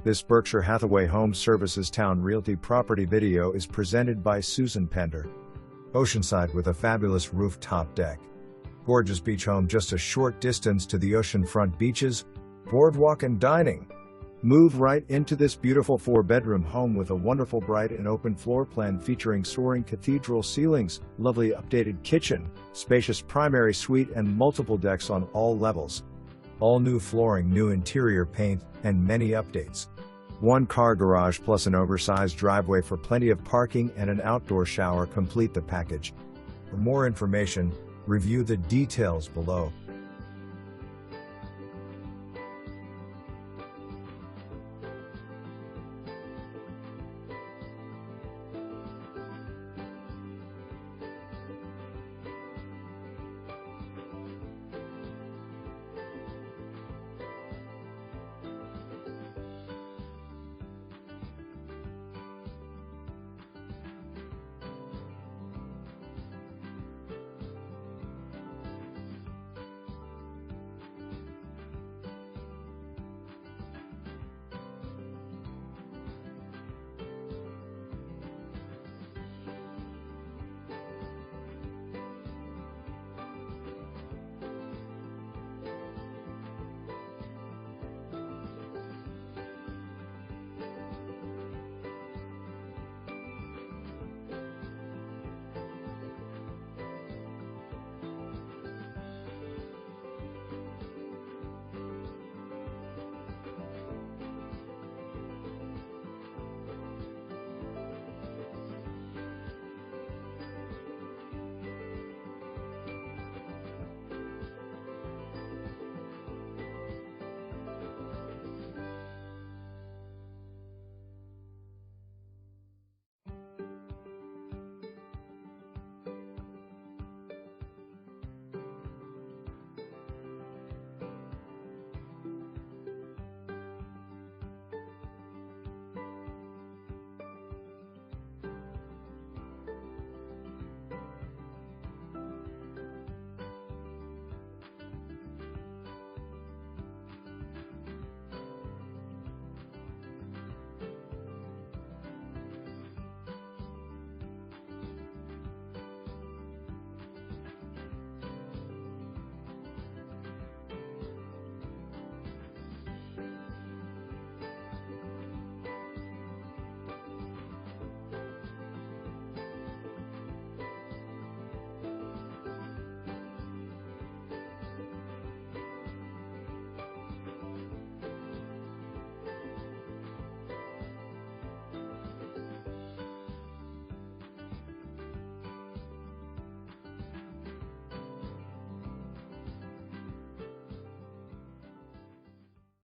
This Berkshire Hathaway Home Services Towne Realty property video is presented by Pender. Oceanside with a fabulous rooftop deck. Gorgeous beach home just a short distance to the oceanfront beaches, boardwalk and dining. Move right into this beautiful 4-bedroom home with a wonderful bright and open floor plan featuring soaring cathedral ceilings, lovely updated kitchen, spacious primary suite and multiple decks on all levels. All new flooring, new interior paint, and many updates. 1-car garage plus an oversized driveway for plenty of parking and an outdoor shower complete the package. For more information, review the details below.